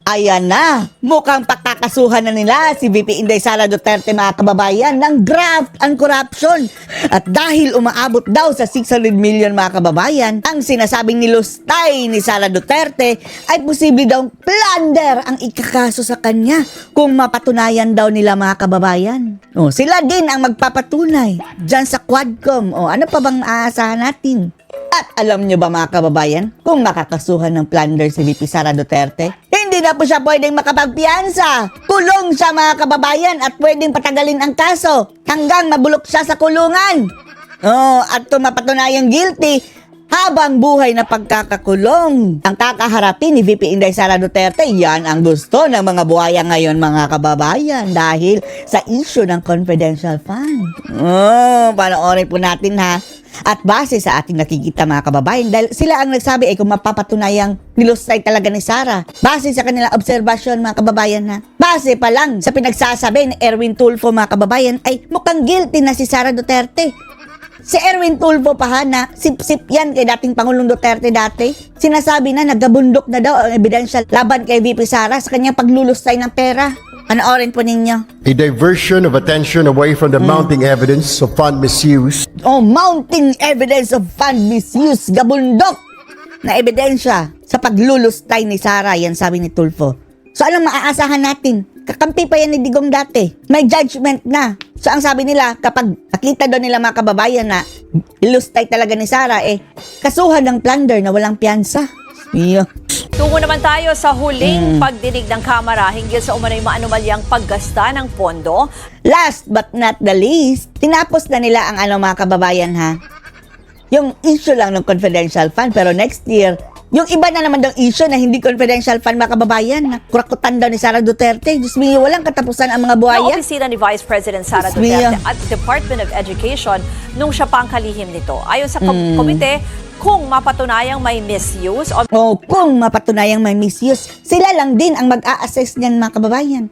Ayan na, mukhang pakakasuhan na nila si VP Inday Sara Duterte mga kababayan ng graft and corruption. At dahil umaabot daw sa 600 million mga kababayan, ang sinasabing nilustay ni Sara Duterte ay posible daw plunder ang ikakaso sa kanya kung mapatunayan daw nila mga kababayan. Sila din ang magpapatunay dyan sa Quadcom. Ano pa bang aasahan natin? At alam nyo ba mga kababayan, kung makakasuhan ng plunder si VP Sara Duterte, hindi na po siya pwedeng makapagpiyansa. Kulong siya mga kababayan at pwedeng patagalin ang kaso hanggang mabulok siya sa kulungan. At kung mapatunayang guilty, habang buhay na pagkakakulong ang kakaharapin ni VP Inday Sara Duterte. Yan ang gusto ng mga buhaya ngayon mga kababayan dahil sa issue ng confidential fund. Panoorin po natin ha. At base sa ating nakikita mga kababayan, dahil sila ang nagsabi kung mapapatunayang nilustay talaga ni Sara. Base sa kanilang obserbasyon mga kababayan ha. Base pa lang sa pinagsasabi ni Erwin Tulfo mga kababayan ay mukhang guilty na si Sara Duterte. Si Erwin Tulfo pa ha na sip-sip yan kay dating Pangulong Duterte dati. Sinasabi na nagabundok na daw ang ebidensya laban kay VP Sara sa kanyang paglulustay ng pera. Panoorin po ninyo. A diversion of attention away from the mounting evidence of fund misuse. Mounting evidence of fund misuse. Gabundok na ebidensya sa paglulustay ni Sara. Yan sabi ni Tulfo. So anong maaasahan natin? Kakampi pa yan ni Digong dati. May judgment na. So ang sabi nila, kapag nakita doon nila mga kababayan na ilustay talaga ni Sara, kasuhan ng plunder na walang piyansa. Yeah. Tungo naman tayo sa huling pagdinig ng Kamara hinggil sa umano'y maanumalyang paggasta ng pondo. Last but not the least, tinapos na nila ang mga kababayan ha. Yung issue lang ng confidential fund, pero next year, yung iba na naman daw issue na hindi confidential fund mga kababayan, na kurakutan daw ni Sara Duterte. Diyos mo, walang katapusan ang mga buhaya. Ang opisina ni Vice President Sara Duterte at Department of Education nung siya pa ang kalihim nito. Ayon sa komite, kung mapatunayang may misuse kung mapatunayang may misuse, sila lang din ang mag-a-assess niyan mga kababayan.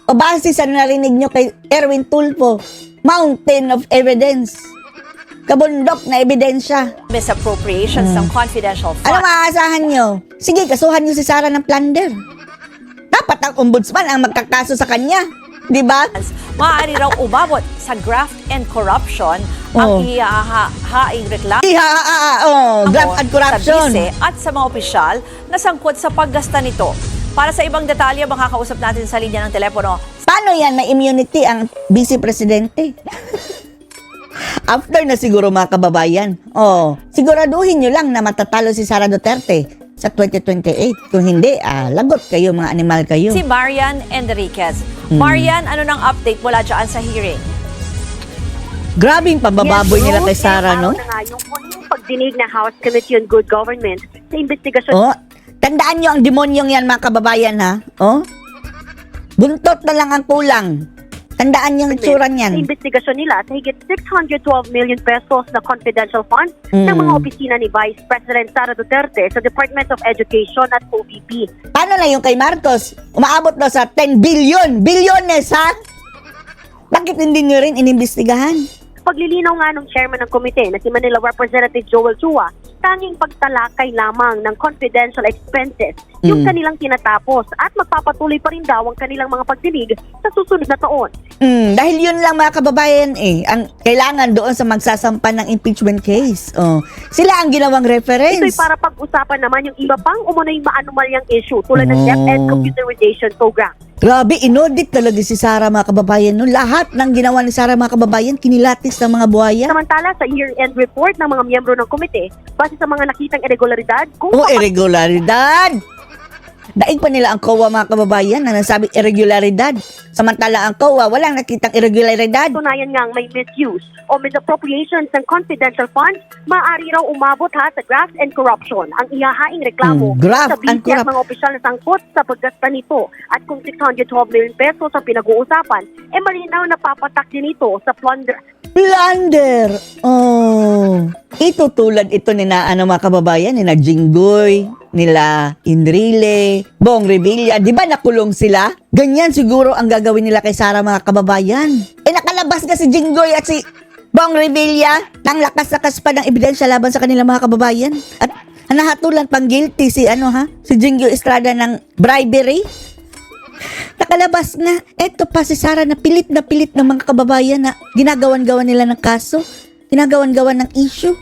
O base sa narinig nyo kay Erwin Tulfo, mountain of evidence. Kabundok na ebidensya. misappropriations ng confidential Ano funds. maaasahan nyo? Sige, kasuhan nyo si Sara ng plunder. Dapat ang ombudsman ang magkakaso sa kanya. Di ba? Maaari raw umabot sa graft and corruption ang ihahaing reklamo Graft and corruption. sa bise at sa mga opisyal na sangkot sa paggasta nito. Para sa ibang detalye, makakausap natin sa linya ng telepono. Paano yan may immunity ang vice presidente? After na siguro mga kababayan. Siguraduhin nyo lang na matatalo si Sara Duterte sa 2028. Kung hindi, lagot kayo, mga animal kayo. Si Marian Enriquez. Marian, ano nang update mula dyan sa hearing? Grabing pambababoy nila kay Sara, no? Na nga, yung huling pagdinig na House Committee on Good Government sa investigasyon Tandaan nyo ang demonyong yan mga kababayan, ha? Buntot na lang ang kulang. Tandaan nyo ang itsura sa niyan. investigasyon nila sa higit 612 million pesos na confidential funds ng mga opisina ni Vice President Sara Duterte sa Department of Education at OVP. Paano na yung kay Marcos? Umaabot daw sa 10 billion. Bilyones, ha? Bakit hindi nyo rin inimbestigahan? Paglilinaw nga ng chairman ng komite na si Manila Representative Joel Chua, tanging pagtalakay lamang ng confidential expenses yung kanilang tinatapos at magpapatuloy pa rin daw ang kanilang mga pagdinig sa susunod na taon. Dahil yun lang mga kababayan ang kailangan doon sa magsasampan ng impeachment case. Sila ang ginawang reference. Ito'y para pag-usapan naman yung iba pang umunoy maanumalyang issue tulad ng DepEd computerization program. Grabe, inaudit talaga si Sara mga kababayan. No? Lahat ng ginawa ni Sara mga kababayan, kinilatis ng mga buhaya. Samantala, sa year-end report ng mga miyembro ng komite, base sa mga nakitang irregularidad, kung Irregularidad! Daig pa nila ang COA mga kababayan na nasabi irregularidad. Samantala ang COA, walang nakitang irregularidad. patunayan ngang may misuse o misappropriations ng confidential funds, maaari raw umabot sa graft and corruption ang ihahaing reklamo graft sa and bise at mga opisyal na sangkot sa paggasta nito. At kung 612 million pesos ang pinag-uusapan, malinaw na papatak din ito sa plunder. Plunder! Itutulad ito ni mga kababayan, ni Jinggoy, nila Enrile, Bong Revilla. Di ba nakulong sila? Ganyan siguro ang gagawin nila kay Sara mga kababayan. Nakalabas nga si Jinggoy at si Bong Revilla ng lakas-lakas pa ng ebidensya laban sa kanilang mga kababayan. At Nahatulan pang guilty si si Jingyo Estrada ng bribery. Nakalabas na, eto pa si Sara na pilit ng mga kababayan na ginagawan-gawan nila ng kaso, ginagawan-gawan ng issue.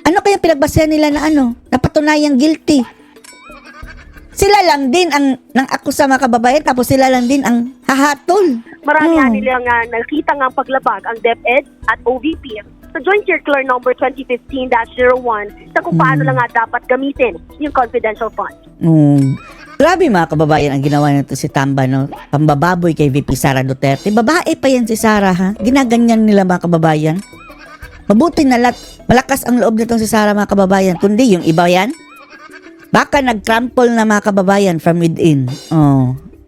Ano kaya pinagbasehan nila na napatunayang guilty? Sila lang din ang nang akusa mga kababayan, tapos sila lang din ang hahatol. Marami nila nga nakita nga paglabag ang DepEd at OVP sa Joint Circular Number 2015-01 sa kung paano lang nga dapat gamitin yung confidential fund. Grabe mga kababayan ang ginawa nito si Tamba, no? Pambababoy kay VP Sara Duterte. Babae pa yan si Sara, ha? Ginaganyan nila mga kababayan. Mabuti na malakas ang loob nitong si Sara mga kababayan. Kundi yung iba yan, baka nag-crumple na mga kababayan from within.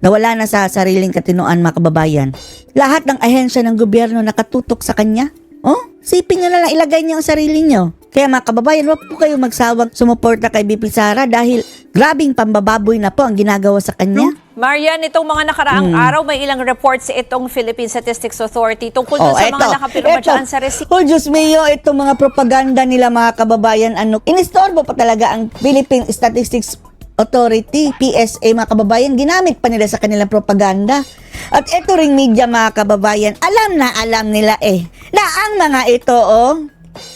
Nawala na sa sariling katinoan mga kababayan. Lahat ng ahensya ng gobyerno nakatutok sa kanya. Sipin nyo na lang, ilagay niyo ang sarili nyo. Kaya mga kababayan, wag po kayo magsawang sumuporta kay VP Sara dahil grabing pambababoy na po ang ginagawa sa kanya. Marian, itong mga nakaraang araw, may ilang reports itong Philippine Statistics Authority tungkol dun sa mga nakapirma dyan sa resibo. Diyos mio, itong mga propaganda nila mga kababayan, inistorbo pa talaga ang Philippine Statistics Authority, PSA mga kababayan, ginamit pa nila sa kanilang propaganda. At ito ring media mga kababayan, alam nila na ang mga ito,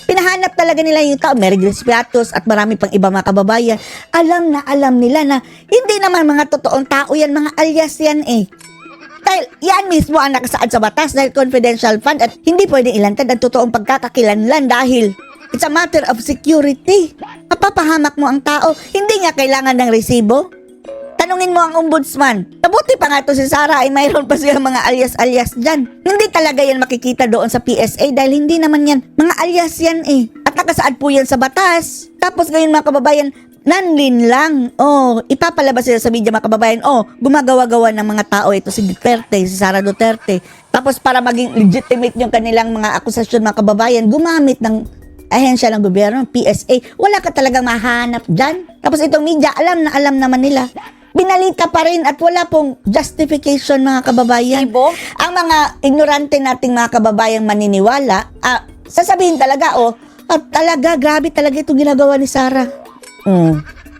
pinahanap talaga nila yung tao, Mary Grace Piatos at marami pang iba mga kababayan. Alam nila na hindi naman mga totoong tao yan, mga alias yan Dahil yan mismo ang nakasaad sa batas dahil confidential fund at hindi pwedeng ilantad ang totoong pagkakakilanlan dahil it's a matter of security. Mapapahamak mo ang tao, hindi nga kailangan ng resibo. Tanungin mo ang ombudsman. Mabuti pa nga to si Sara ay mayroon pa siya mga alias-alias dyan. Hindi talaga yan makikita doon sa PSA dahil hindi naman yan. Mga alias yan At nakasaad po yan sa batas. Tapos ngayon mga kababayan, nanlin lang. Ipapalabas sila sa media mga kababayan. Gumagawa-gawa ng mga tao ito si Duterte, si Sara Duterte. Tapos para maging legitimate yung kanilang mga akusasyon mga kababayan, gumamit ng ahensya ng gobyerno, PSA. Wala ka talagang mahanap dyan. Tapos itong media, alam naman nila. Binalita pa rin at wala pong justification mga kababayan. Ibo? Ang mga ignorante nating mga kababayang maniniwala, sasabihin talaga, talaga, grabe talaga itong ginagawa ni Sara.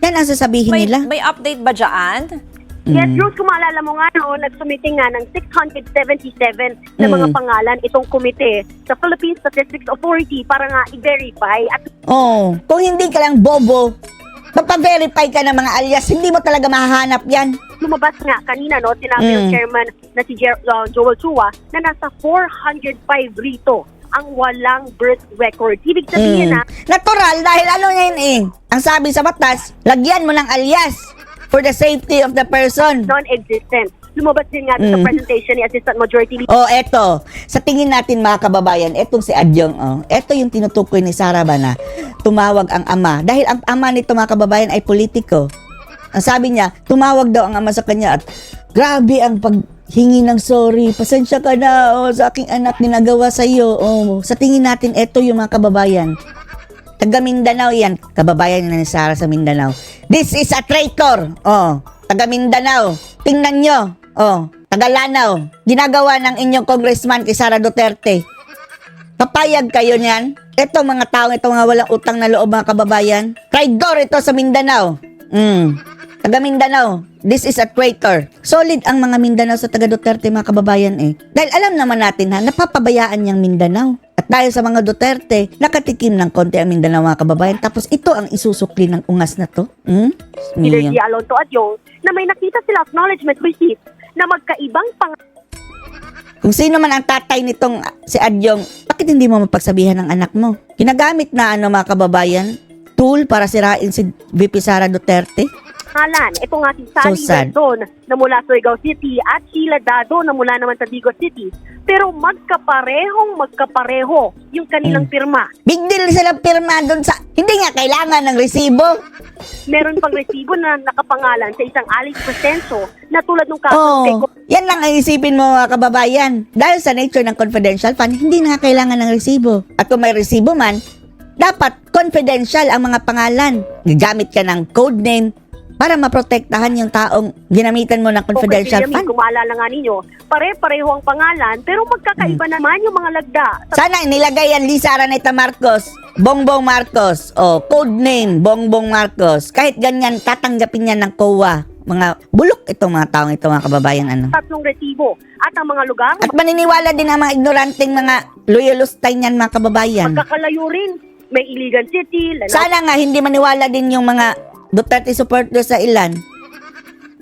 Yan ang sasabihin nila. May update ba dyan? Yes, Ruth, kung maalala mo nga nagsumiting nga ng 677 na mga pangalan itong komite sa Philippine Statistics Authority para nga i-verify at kung hindi ka lang bobo, magpa-verify ka ng mga alias, hindi mo talaga mahahanap yan. lumabas nga kanina, sinabi yung chairman na si Joel Chua na nasa 405 rito ang walang birth record. Ibig sabihin na natural dahil yun ang sabi sa batas, lagyan mo ng alias for the safety of the person. non-existent. Lumabas din nga sa presentation ni Assistant Majority Leader. Eto. Sa tingin natin mga kababayan, etong si Adyong, eto yung tinutukoy ni Sara ba na tumawag ang ama. Dahil ang ama nito mga kababayan ay politiko. Ang sabi niya, tumawag daw ang ama sa kanya at grabe ang paghingi ng sorry. Pasensya ka na sa aking anak ginagawa sa iyo. Sa tingin natin, eto yung mga kababayan. Taga Mindanao yan. Kababayan ni Sara sa Mindanao. This is a traitor. Taga Mindanao. Tingnan nyo. Taga Lanao. Ginagawa ng inyong congressman kay Sara Duterte. Papayag kayo niyan? Ito mga taong ito mga walang utang na loob mga kababayan. Traitor ito sa Mindanao. Taga Mindanao. This is a traitor. Solid ang mga Mindanao sa taga Duterte mga kababayan Dahil alam naman natin napapabayaan niyang Mindanao. At dahil sa mga Duterte, nakatikim ng konti ang Mindanao mga kababayan. Tapos ito ang isusukli ng ungas na to. Leader G. Alonto Adyong na may nakita sila acknowledgement receipt na magkaibang Kung sino man ang tatay nitong si Adyong, bakit hindi mo mapagsabihan ng anak mo? Ginagamit na mga kababayan, tool para sirain si VP Sara Duterte? pangalan. Ito nga si Sally So sad. Verdon na mula Surigao City at Sheila Dado na mula naman sa Vigo City. Pero magkapareho yung kanilang pirma. Big deal silang pirma doon sa... Hindi nga kailangan ng resibo. Meron pang resibo na nakapangalan sa isang Alex Crescencio na tulad ng kaso kay Yan lang ang isipin mo mga kababayan. Dahil sa nature ng confidential fund, hindi na kailangan ng resibo. At kung may resibo man, dapat confidential ang mga pangalan. Gagamit ka ng code name, para maprotektahan yung taong ginamitan mo ng confidential Okay, Benjamin, fund. kung maalala nga ninyo, pare-pareho ang pangalan, pero magkakaiba naman yung mga lagda. Sana nilagay yan Lisa Araneta Marcos, Bongbong Marcos, code name Bongbong Marcos. Kahit ganyan, tatanggapin yan ng COA. Mga bulok itong mga taong ito, mga kababayan. Ano. Tatlong resibo. At ang mga lugar, At maniniwala din ang mga ignoranteng mga loyalustay niyan, mga kababayan. magkakalayo rin. May Iligan City, Sana nga hindi maniwala din yung mga Duterte supporters sa ilan.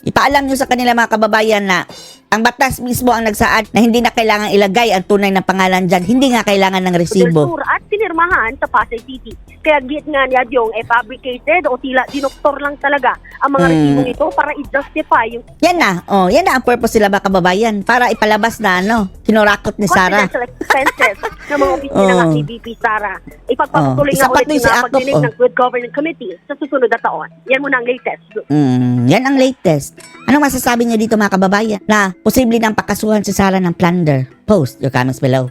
Ipaalam nyo sa kanila mga kababayan na ang batas mismo ang nagsaad na hindi na kailangan ilagay ang tunay na pangalan dyan. Hindi nga kailangan ng Del resibo. Sur at pinirmahan sa Pasay City. Kaya git nga niya yung fabricated o tila dinoktor lang talaga ang mga resibong ito para i-justify yung Yan na. Yan na ang purpose sila mga kababayan. Para ipalabas na kinurakot ni Sara. confidential expenses ng mga opisina ng CBP, Sara. Ipagpapatuloy nga Isapat ulit mo yung si Akop, pagdinig ng Good Governance Committee sa susunod na taon. Yan muna ang latest. Yan ang latest. Anong masasabi niyo dito mga kababayan? Na posible nang pakasuhan si Sara ng plunder? Post your comments below.